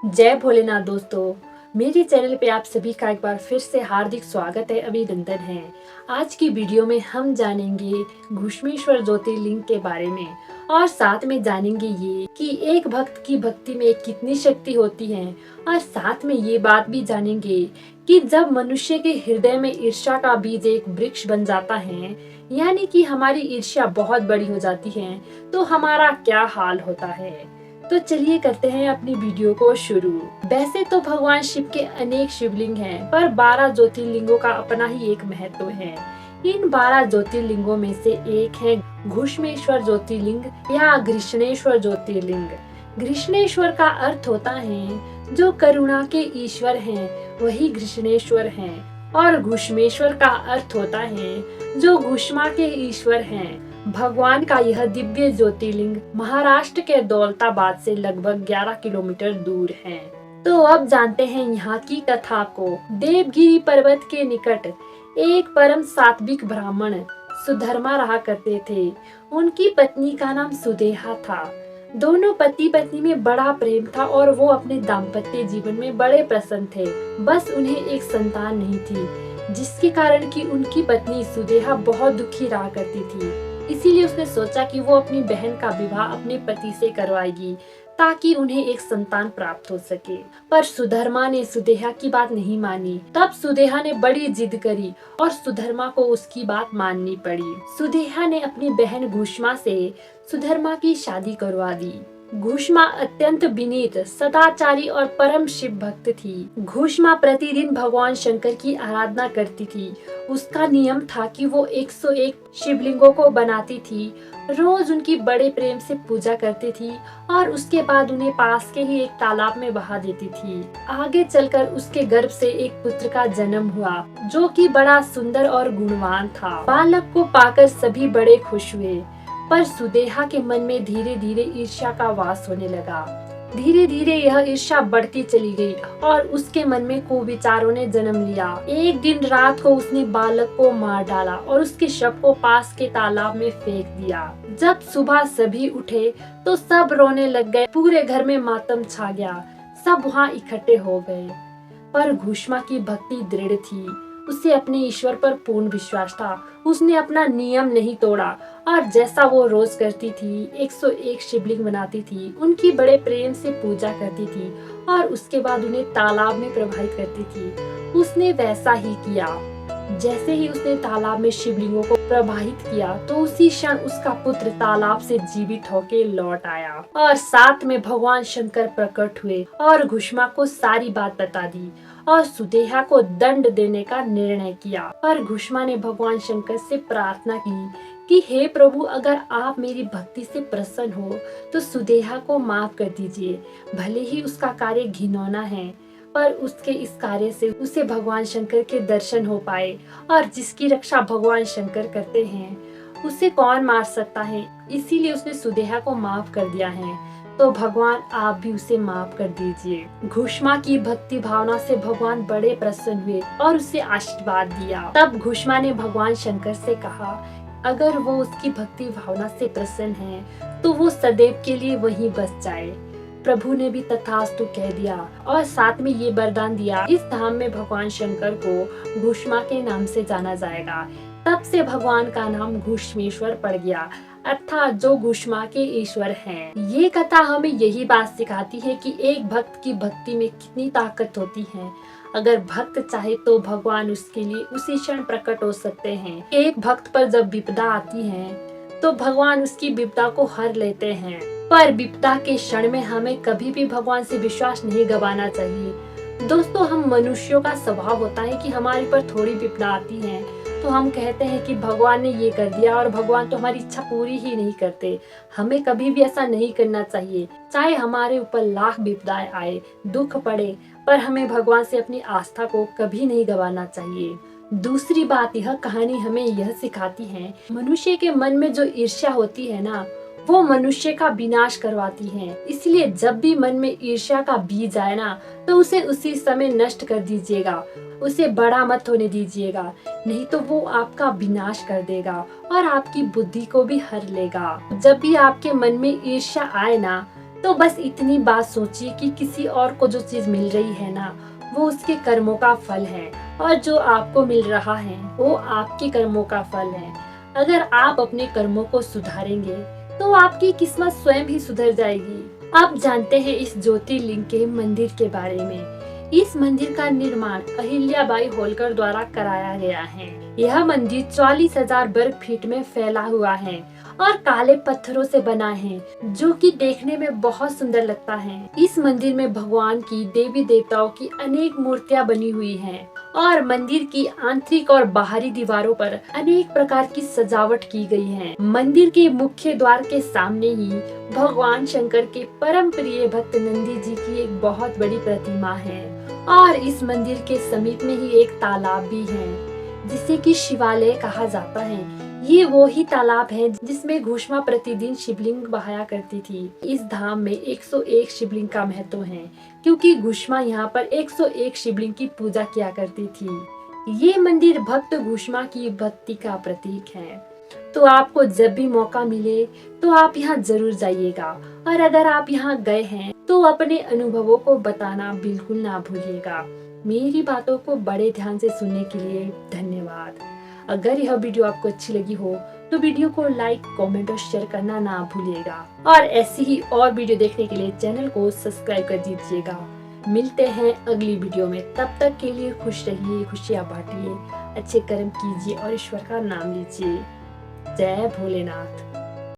जय भोलेनाथ दोस्तों। मेरे चैनल पे आप सभी का एक बार फिर से हार्दिक स्वागत है, अभिनंदन है। आज की वीडियो में हम जानेंगे घुश्मेश्वर ज्योतिर्लिंग के बारे में और साथ में जानेंगे ये कि एक भक्त की भक्ति में कितनी शक्ति होती है और साथ में ये बात भी जानेंगे कि जब मनुष्य के हृदय में ईर्ष्या का बीज एक वृक्ष बन जाता है, यानी कि हमारी ईर्ष्या बहुत बड़ी हो जाती है, तो हमारा क्या हाल होता है। तो चलिए करते हैं अपनी वीडियो को शुरू। वैसे तो भगवान शिव के अनेक शिवलिंग हैं, पर 12 ज्योतिर्लिंगों का अपना ही एक महत्व है। इन 12 ज्योतिर्लिंगों में से एक है घुश्मेश्वर ज्योतिर्लिंग या घृष्णेश्वर ज्योतिर्लिंग। घृष्णेश्वर का अर्थ होता है जो करुणा के ईश्वर हैं, वही घृष्णेश्वर हैं, और घुश्मेश्वर का अर्थ होता है जो घुष्मा के ईश्वर हैं। भगवान का यह दिव्य ज्योतिर्लिंग महाराष्ट्र के दौलताबाद से लगभग 11 किलोमीटर दूर है। तो अब जानते हैं यहाँ की कथा को। देवगिरी पर्वत के निकट एक परम सात्विक ब्राह्मण सुधर्मा रहा करते थे। उनकी पत्नी का नाम सुदेहा था। दोनों पति पत्नी में बड़ा प्रेम था और वो अपने दाम्पत्य जीवन में बड़े प्रसन्न थे। बस उन्हें एक संतान नहीं थी, जिसके कारण कि उनकी पत्नी सुदेहा बहुत दुखी रहा करती थी। इसीलिए उसने सोचा कि वो अपनी बहन का विवाह अपने पति से करवाएगी ताकि उन्हें एक संतान प्राप्त हो सके। पर सुधर्मा ने सुदेहा की बात नहीं मानी। तब सुदेहा ने बड़ी जिद करी और सुधर्मा को उसकी बात माननी पड़ी। सुदेहा ने अपनी बहन घुष्मा से सुधर्मा की शादी करवा दी। घुष्मा अत्यंत विनीत, सदाचारी और परम शिव भक्त थी। घुष्मा प्रतिदिन भगवान शंकर की आराधना करती थी। उसका नियम था कि वो 101 शिवलिंगों को बनाती थी, रोज उनकी बड़े प्रेम से पूजा करती थी और उसके बाद उन्हें पास के ही एक तालाब में बहा देती थी। आगे चलकर उसके गर्भ से एक पुत्र का जन्म हुआ, जो कि बड़ा सुंदर और गुणवान था। बालक को पाकर सभी बड़े खुश हुए, पर सुदेहा के मन में धीरे धीरे ईर्ष्या का वास होने लगा। धीरे धीरे यह ईर्ष्या बढ़ती चली गई और उसके मन में कुविचारों ने जन्म लिया। एक दिन रात को उसने बालक को मार डाला और उसके शव को पास के तालाब में फेंक दिया। जब सुबह सभी उठे तो सब रोने लग गए। पूरे घर में मातम छा गया। सब वहाँ इकट्ठे हो गए। पर घुष्मा की भक्ति दृढ़ थी। उसे अपने ईश्वर पर पूर्ण विश्वास था। उसने अपना नियम नहीं तोड़ा और जैसा वो रोज करती थी, 101 शिवलिंग बनाती थी, उनकी बड़े प्रेम से पूजा करती थी और उसके बाद उन्हें तालाब में प्रवाहित करती थी। उसने वैसा ही किया। जैसे ही उसने तालाब में शिवलिंगों को प्रवाहित किया तो उसी क्षण उसका पुत्र तालाब से जीवित होकर लौट आया और साथ में भगवान शंकर प्रकट हुए और घुष्मा को सारी बात बता दी और सुदेहा को दंड देने का निर्णय किया। पर घुष्मा ने भगवान शंकर से प्रार्थना की कि हे प्रभु, अगर आप मेरी भक्ति से प्रसन्न हो तो सुदेहा को माफ कर दीजिए। भले ही उसका कार्य घिनौना है, पर उसके इस कार्य से उसे भगवान शंकर के दर्शन हो पाए और जिसकी रक्षा भगवान शंकर करते हैं उसे कौन मार सकता है। इसीलिए उसने सुदेहा को माफ कर दिया है। तो भगवान आप भी उसे माफ कर दीजिए। घुष्मा की भक्ति भावना से भगवान बड़े प्रसन्न हुए और उसे आशीर्वाद दिया। तब घुष्मा ने भगवान शंकर से कहा, अगर वो उसकी भक्ति भावना से प्रसन्न है तो वो सदैव के लिए वहीं बस जाए। प्रभु ने भी तथास्तु कह दिया और साथ में ये वरदान दिया, इस धाम में भगवान शंकर को घुष्मा के नाम से जाना जाएगा। तब से भगवान का नाम घुश्मेश्वर पड़ गया, अर्थात जो घुष्मा के ईश्वर हैं। ये कथा हमें यही बात सिखाती है कि एक भक्त की भक्ति में कितनी ताकत होती है। अगर भक्त चाहे तो भगवान उसके लिए उसी क्षण प्रकट हो सकते हैं। एक भक्त पर जब विपदा आती है तो भगवान उसकी विपदा को हर लेते हैं। पर विपदा के क्षण में हमें कभी भी भगवान से विश्वास नहीं गंवाना चाहिए। दोस्तों, हम मनुष्यों का स्वभाव होता है कि हमारे पर थोड़ी विपदा आती है तो हम कहते हैं कि भगवान ने ये कर दिया और भगवान तो हमारी इच्छा पूरी ही नहीं करते। हमें कभी भी ऐसा नहीं करना चाहिए। चाहे हमारे ऊपर लाख विपदाएं आए, दुख पड़े, पर हमें भगवान से अपनी आस्था को कभी नहीं गंवाना चाहिए। दूसरी बात, यह कहानी हमें यह सिखाती है, मनुष्य के मन में जो ईर्ष्या होती है ना, वो मनुष्य का विनाश करवाती है। इसलिए जब भी मन में ईर्ष्या का बीज आए ना, तो उसे उसी समय नष्ट कर दीजिएगा। उसे बड़ा मत होने दीजिएगा, नहीं तो वो आपका विनाश कर देगा और आपकी बुद्धि को भी हर लेगा। जब भी आपके मन में ईर्ष्या आए ना, तो बस इतनी बात सोचिए कि किसी और को जो चीज मिल रही है ना, वो उसके कर्मों का फल है, और जो आपको मिल रहा है वो आपके कर्मों का फल है। अगर आप अपने कर्मों को सुधारेंगे तो आपकी किस्मत स्वयं ही सुधर जाएगी। आप जानते हैं इस ज्योतिर्लिंग के मंदिर के बारे में। इस मंदिर का निर्माण अहिल्याबाई होलकर द्वारा कराया गया है। यह मंदिर 40,000 वर्ग फीट में फैला हुआ है और काले पत्थरों से बना है, जो कि देखने में बहुत सुंदर लगता है। इस मंदिर में भगवान की, देवी देवताओं की अनेक मूर्तियां बनी हुई हैं और मंदिर की आंतरिक और बाहरी दीवारों पर अनेक प्रकार की सजावट की गई है। मंदिर के मुख्य द्वार के सामने ही भगवान शंकर के परम प्रिय भक्त नंदी जी की एक बहुत बड़ी प्रतिमा है और इस मंदिर के समीप में ही एक तालाब भी है, जिसे कि शिवालय कहा जाता है। ये वो ही तालाब है जिसमें घुष्मा प्रतिदिन शिवलिंग बहाया करती थी। इस धाम में 101 शिवलिंग का महत्व है, क्योंकि घुष्मा यहाँ पर 101 शिवलिंग की पूजा किया करती थी। ये मंदिर भक्त घुष्मा की भक्ति का प्रतीक है। तो आपको जब भी मौका मिले तो आप यहाँ जरूर जाइएगा, और अगर आप यहाँ गए हैं तो अपने अनुभवों को बताना बिल्कुल ना भूलिएगा। मेरी बातों को बड़े ध्यान से सुनने के लिए धन्यवाद। अगर यह वीडियो आपको अच्छी लगी हो तो वीडियो को लाइक, कमेंट और शेयर करना ना भूलिएगा, और ऐसी ही और वीडियो देखने के लिए चैनल को सब्सक्राइब कर दीजिएगा। मिलते हैं अगली वीडियो में, तब तक के लिए खुश रहिए, खुशियाँ बांटिए, अच्छे कर्म कीजिए और ईश्वर का नाम लीजिए। जय भोलेनाथ।